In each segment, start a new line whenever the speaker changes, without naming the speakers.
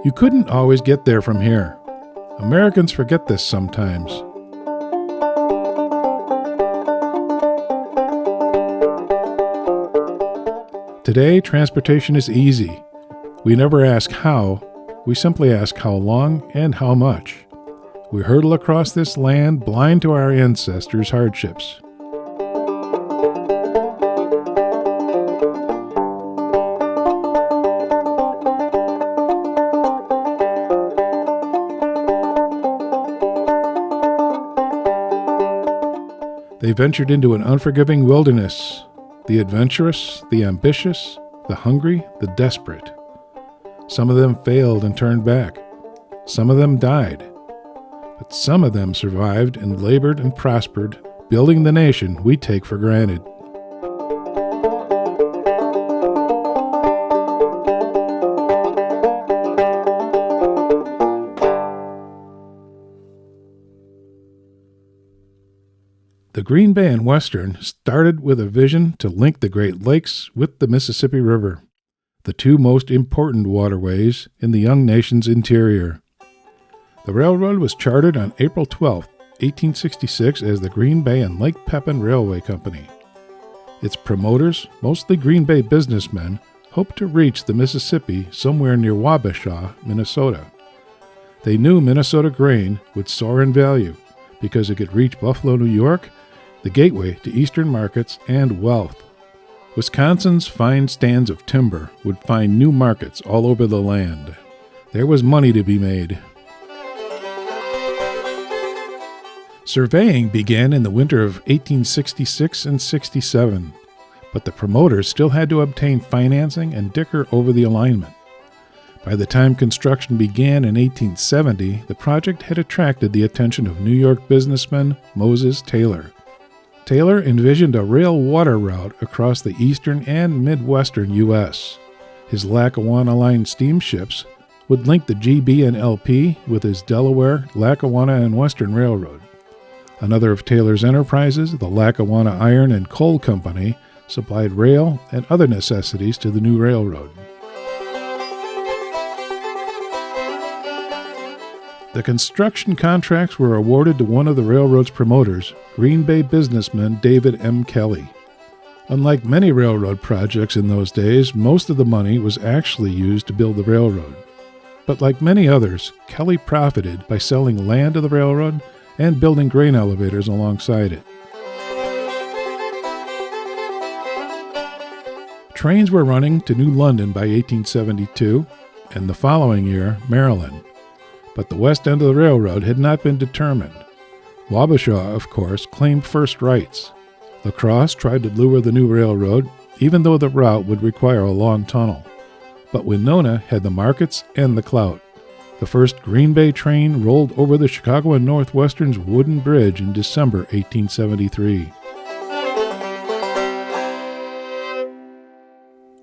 You couldn't always get there from here. Americans forget this sometimes. Today, transportation is easy. We never ask how, we simply ask how long and how much. We hurtle across this land blind to our ancestors' hardships. They ventured into an unforgiving wilderness. The adventurous, the ambitious, the hungry, the desperate. Some of them failed and turned back. Some of them died. But some of them survived and labored and prospered, building the nation we take for granted. The Green Bay and Western started with a vision to link the Great Lakes with the Mississippi River, the two most important waterways in the young nation's interior. The railroad was chartered on April 12, 1866 as the Green Bay and Lake Pepin Railway Company. Its promoters, mostly Green Bay businessmen, hoped to reach the Mississippi somewhere near Wabasha, Minnesota. They knew Minnesota grain would soar in value because it could reach Buffalo, New York, the gateway to eastern markets and wealth. Wisconsin's fine stands of timber would find new markets all over the land. There was money to be made. Surveying began in the winter of 1866 and 67, but the promoters still had to obtain financing and dicker over the alignment. By the time construction began in 1870, the project had attracted the attention of New York businessman Moses Taylor. Taylor envisioned a rail water route across the eastern and midwestern U.S. His Lackawanna Line steamships would link the GB and LP with his Delaware, Lackawanna and Western Railroad. Another of Taylor's enterprises, the Lackawanna Iron and Coal Company, supplied rail and other necessities to the new railroad. The construction contracts were awarded to one of the railroad's promoters, Green Bay businessman David M. Kelly. Unlike many railroad projects in those days, most of the money was actually used to build the railroad. But like many others, Kelly profited by selling land to the railroad and building grain elevators alongside it. Trains were running to New London by 1872, and the following year, Maryland. But the west end of the railroad had not been determined. Wabasha, of course, claimed first rights. La Crosse tried to lure the new railroad, even though the route would require a long tunnel. But Winona had the markets and the clout. The first Green Bay train rolled over the Chicago and Northwestern's wooden bridge in December 1873.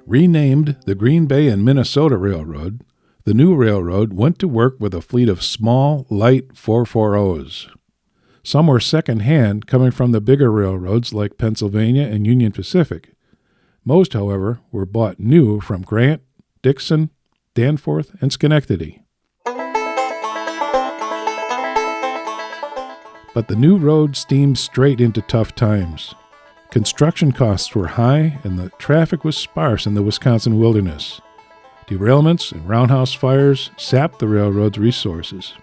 Renamed the Green Bay and Minnesota Railroad, the new railroad went to work with a fleet of small, light 440s. Some were second-hand, coming from the bigger railroads like Pennsylvania and Union Pacific. Most, however, were bought new from Grant, Dixon, Danforth, and Schenectady. But the new road steamed straight into tough times. Construction costs were high, and the traffic was sparse in the Wisconsin wilderness. Derailments and roundhouse fires sapped the railroad's resources.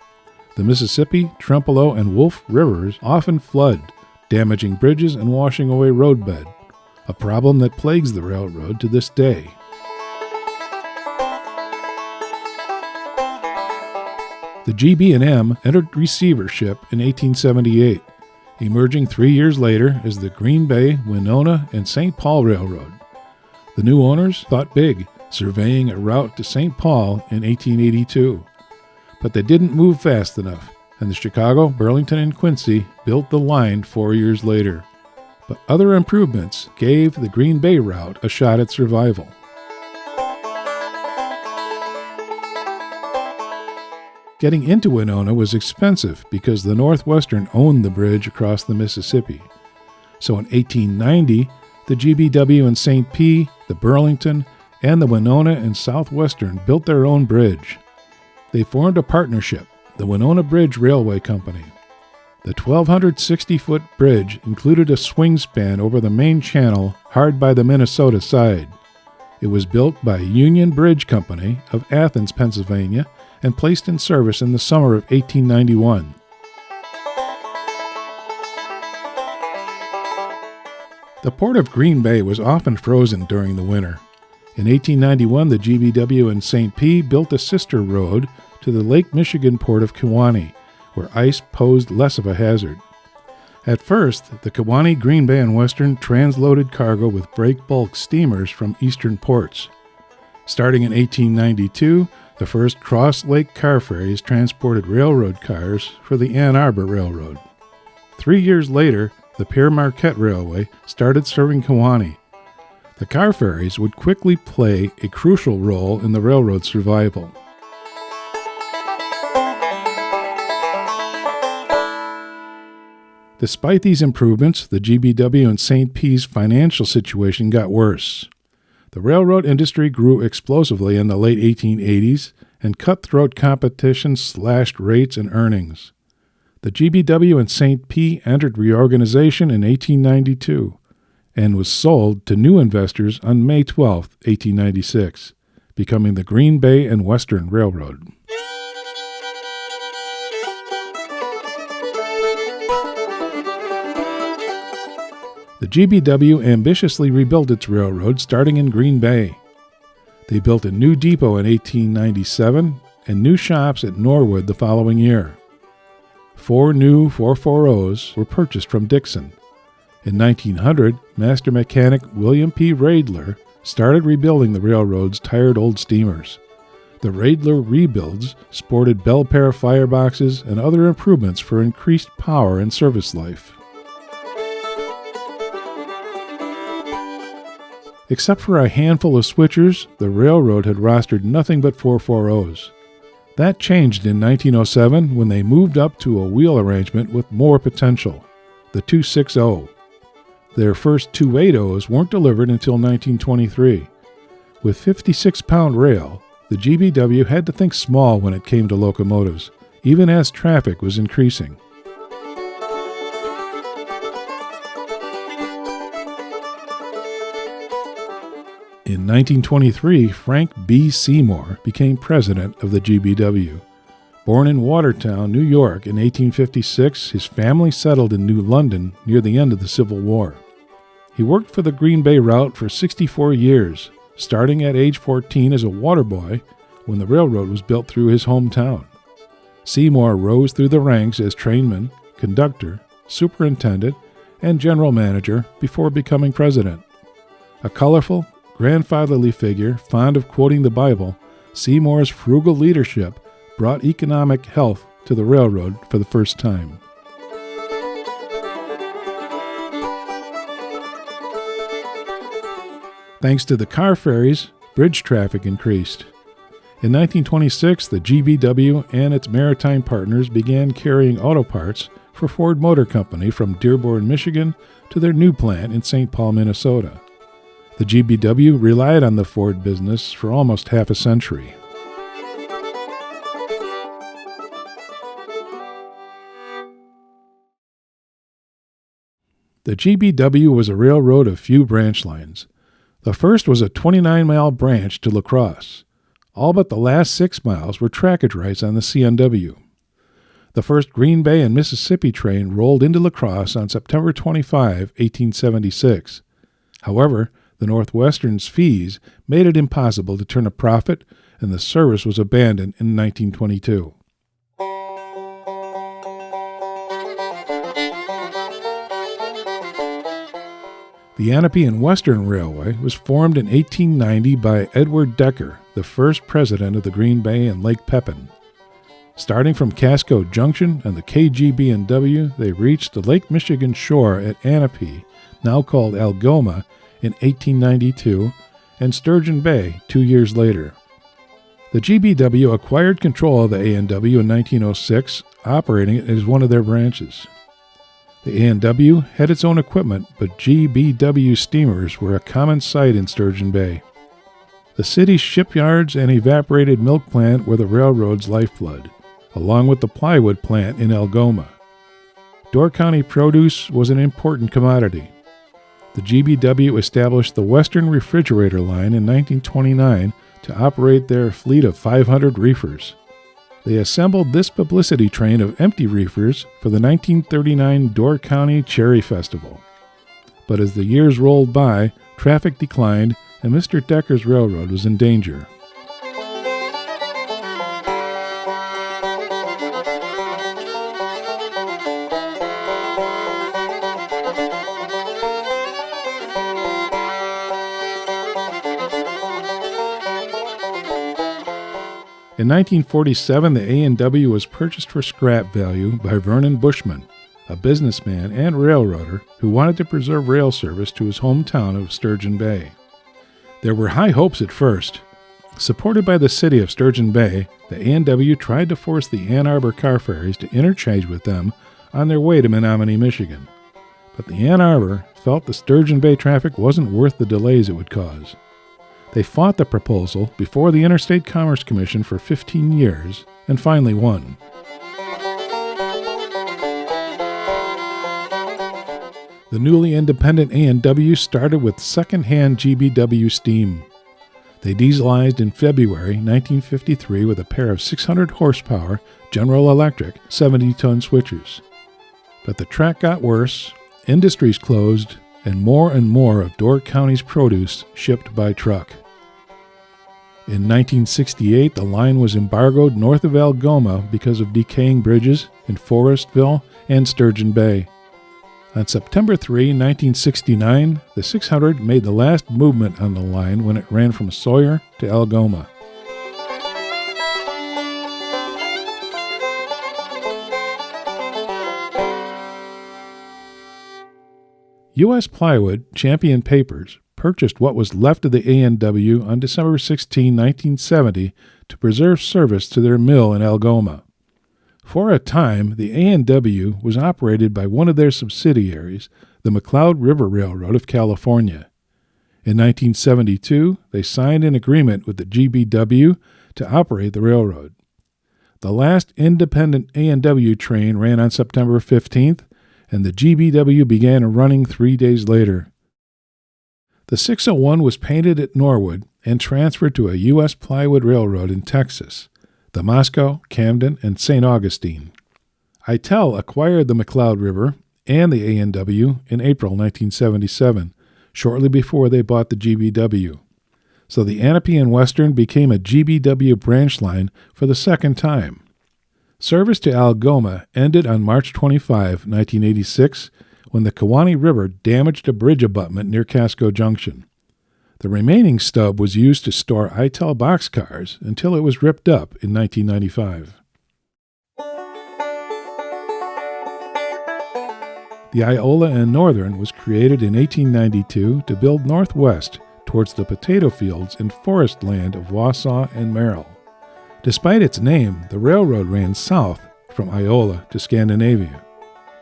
The Mississippi, Trempealeau, and Wolf rivers often flood, damaging bridges and washing away roadbed, a problem that plagues the railroad to this day. The GB&M entered receivership in 1878, emerging 3 years later as the Green Bay, Winona, and St. Paul Railroad. The new owners thought big, surveying a route to St. Paul in 1882. But they didn't move fast enough, and the Chicago, Burlington, and Quincy built the line 4 years later. But other improvements gave the Green Bay route a shot at survival. Getting into Winona was expensive because the Northwestern owned the bridge across the Mississippi. So in 1890, the GBW and St. P., the Burlington, and the Winona and Southwestern built their own bridge. They formed a partnership, the Winona Bridge Railway Company. The 1,260-foot bridge included a swing span over the main channel hard by the Minnesota side. It was built by Union Bridge Company of Athens, Pennsylvania, and placed in service in the summer of 1891. The port of Green Bay was often frozen during the winter. In 1891, the GBW and St. P. built a sister road to the Lake Michigan port of Kewanee, where ice posed less of a hazard. At first, the Kewanee, Green Bay, and Western transloaded cargo with break bulk steamers from eastern ports. Starting in 1892, the first cross-lake car ferries transported railroad cars for the Ann Arbor Railroad. 3 years later, the Pere Marquette Railway started serving Kewanee. The car ferries would quickly play a crucial role in the railroad's survival. Despite these improvements, the GBW and St. P's financial situation got worse. The railroad industry grew explosively in the late 1880s, and cutthroat competition slashed rates and earnings. The GBW and St. P entered reorganization in 1892 and was sold to new investors on May 12, 1896, becoming the Green Bay and Western Railroad. The GBW ambitiously rebuilt its railroad starting in Green Bay. They built a new depot in 1897 and new shops at Norwood the following year. 4 new 440s were purchased from Dixon. In 1900, master mechanic William P. Radler started rebuilding the railroad's tired old steamers. The Radler rebuilds sported Belpaire fireboxes and other improvements for increased power and service life. Except for a handful of switchers, the railroad had rostered nothing but 440s. That changed in 1907 when they moved up to a wheel arrangement with more potential, the 260. Their first 280s weren't delivered until 1923. With 56-pound rail, the GBW had to think small when it came to locomotives, even as traffic was increasing. In 1923, Frank B. Seymour became president of the GBW. Born in Watertown, New York in 1856, his family settled in New London near the end of the Civil War. He worked for the Green Bay route for 64 years, starting at age 14 as a water boy when the railroad was built through his hometown. Seymour rose through the ranks as trainman, conductor, superintendent, and general manager before becoming president. A colorful, grandfatherly figure, fond of quoting the Bible, Seymour's frugal leadership brought economic health to the railroad for the first time. Thanks to the car ferries, bridge traffic increased. In 1926, the GBW and its maritime partners began carrying auto parts for Ford Motor Company from Dearborn, Michigan to their new plant in St. Paul, Minnesota. The GBW relied on the Ford business for almost half a century. The GBW was a railroad of few branch lines. The first was a 29-mile branch to La Crosse. All but the last 6 miles were trackage rights on the CNW. The first Green Bay and Mississippi train rolled into La Crosse on September 25, 1876. However, the Northwestern's fees made it impossible to turn a profit, and the service was abandoned in 1922. The Ahnapee and Western Railway was formed in 1890 by Edward Decker, the first president of the Green Bay and Lake Pepin. Starting from Casco Junction and the KGB&W, they reached the Lake Michigan shore at Ahnapee, now called Algoma, in 1892, and Sturgeon Bay 2 years later. The GBW acquired control of the A&W in 1906, operating it as one of their branches. The A&W had its own equipment, but GBW steamers were a common sight in Sturgeon Bay. The city's shipyards and evaporated milk plant were the railroad's lifeblood, along with the plywood plant in Algoma. Door County produce was an important commodity. The GBW established the Western Refrigerator Line in 1929 to operate their fleet of 500 reefers. They assembled this publicity train of empty reefers for the 1939 Door County Cherry Festival. But as the years rolled by, traffic declined and Mr. Decker's railroad was in danger. In 1947, the A&W was purchased for scrap value by Vernon Bushman, a businessman and railroader who wanted to preserve rail service to his hometown of Sturgeon Bay. There were high hopes at first. Supported by the city of Sturgeon Bay, the A&W tried to force the Ann Arbor car ferries to interchange with them on their way to Menominee, Michigan. But the Ann Arbor felt the Sturgeon Bay traffic wasn't worth the delays it would cause. They fought the proposal before the Interstate Commerce Commission for 15 years and finally won. The newly independent A&W started with second-hand GBW steam. They dieselized in February 1953 with a pair of 600 horsepower General Electric 70-ton switchers. But the track got worse, industries closed, and more of Door County's produce shipped by truck. In 1968, the line was embargoed north of Algoma because of decaying bridges in Forestville and Sturgeon Bay. On September 3, 1969, the 600 made the last movement on the line when it ran from Sawyer to Algoma. U.S. Plywood, Champion Papers, purchased what was left of the A&W on December 16, 1970, to preserve service to their mill in Algoma. For a time, the A&W was operated by one of their subsidiaries, the McCloud River Railroad of California. In 1972, they signed an agreement with the GBW to operate the railroad. The last independent A&W train ran on September 15th, and the GBW began running 3 days later. The 601 was painted at Norwood and transferred to a U.S. Plywood Railroad in Texas, the Moscow, Camden, and St. Augustine. Itel acquired the McCloud River and the A&W in April 1977, shortly before they bought the GBW. So the Ahnapee and Western became a GBW branch line for the second time. Service to Algoma ended on March 25, 1986, when the Kewanee River damaged a bridge abutment near Casco Junction. The remaining stub was used to store Itel boxcars until it was ripped up in 1995. The Iola and Northern was created in 1892 to build northwest towards the potato fields and forest land of Wausau and Merrill. Despite its name, the railroad ran south from Iola to Scandinavia.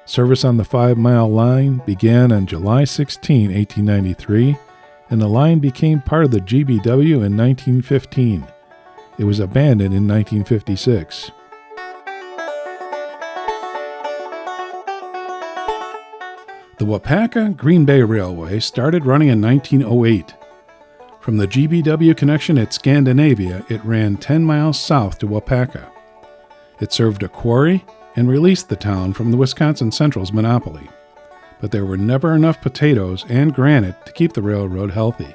Service on the 5-mile line began on July 16, 1893, and the line became part of the GBW in 1915. It was abandoned in 1956. The Wapaka-Green Bay Railway started running in 1908. From the GBW connection at Scandinavia, it ran 10 miles south to Wapaka. It served a quarry and released the town from the Wisconsin Central's monopoly. But there were never enough potatoes and granite to keep the railroad healthy,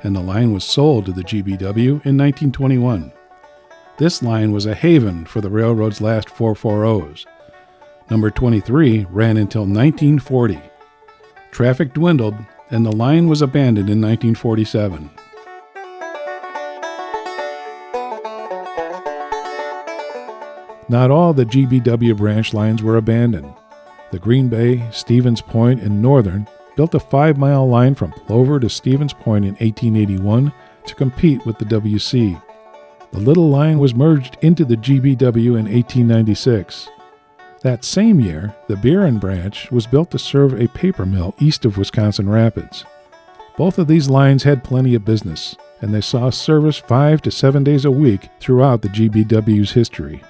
and the line was sold to the GBW in 1921. This line was a haven for the railroad's last 440s. Number 23 ran until 1940. Traffic dwindled, and the line was abandoned in 1947. Not all the GBW branch lines were abandoned. The Green Bay, Stevens Point, and Northern built a 5-mile line from Plover to Stevens Point in 1881 to compete with the WC. The Little line was merged into the GBW in 1896. That same year, the Buren branch was built to serve a paper mill east of Wisconsin Rapids. Both of these lines had plenty of business, and they saw service 5 to 7 days a week throughout the GBW's history.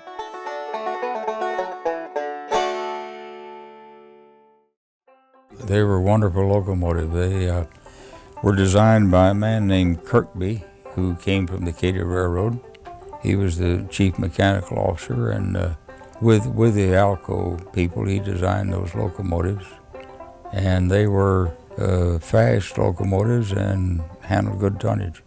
They were wonderful locomotives. They were designed by a man named Kirkby, who came from the Decatur Railroad. He was the chief mechanical officer, and with the Alco people, he designed those locomotives. And they were fast locomotives and handled good tonnage.